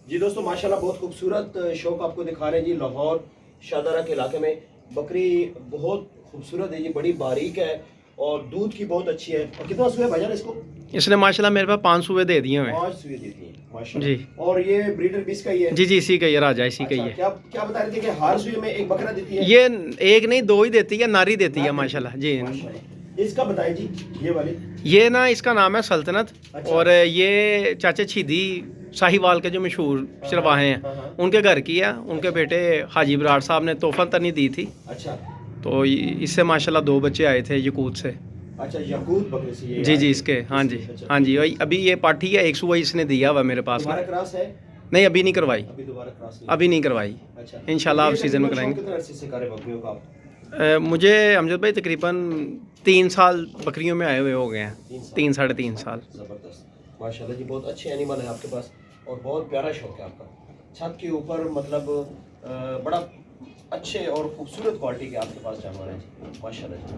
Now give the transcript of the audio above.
जी दोस्तों माशाल्लाह बहुत खूबसूरत शौक आपको दिखा रहे हैं जी। लाहौर शाहदरा के इलाके में बकरी बहुत खूबसूरत है जी, बड़ी बारीक है और दूध की बहुत अच्छी है। और कितना सूए भाईजान इसको? इसने माशाल्लाह मेरे पास 5 सूए दे दिए हुए हैं 5 सूए देती है माशाल्लाह जी। और ये ब्रीडर भी इसका ही है? जी जी, इसी का ही है राजा, इसी का ही अच्छा, है। क्या क्या बता रहे थे कि हर सूए में एक बकरा देती है? ये एक नहीं 2 ही देती है, नारी देती है माशाल्लाह जी। माशाल्लाह। इसका बताएं जी, ये वाली? ये ना इसका नाम है सल्तनत। अच्छा। और ये चाचा छीदी साहिवाल के जो मशहूर चरवाहे हैं उनके घर की है। उनके बेटे हाजी बराड़ साहब ने तोहफा तनी दी थी, अच्छा तो इससे माशाल्लाह 2 बच्चे आए थे यकूत से। अच्छा, याकूत बकरे से ये जी जी, आए इसके थे। हाँ जी अच्छा, हाँ जी। वही अभी ये पाठी है, एक सुबह इसने दिया हुआ मेरे पास। दोबारा क्रॉस है? नहीं अभी नहीं करवाई, अभी दोबारा क्रॉस नहीं? अभी नहीं करवाई। अच्छा, इंशाल्लाह ये अब सीजन में तकरीबन कराएंगे। शौक कितने अरसे से कर रहे हैं बकरियों का आप? मुझे अमजद भाई तकरीबन 3 साल बकरियों में आए हुए हो गए हैं। 3 साल। 3 साढ़े 3 साल। ज़बरदस्त माशाल्लाह जी, बहुत अच्छे एनिमल है आपके पास और बहुत प्यारा शौक है आपका। छत के ऊपर मतलब बड़ा अच्छे और खूबसूरत क्वालिटी के आपके पास जानवर हैं जी माशाल्लाह जी।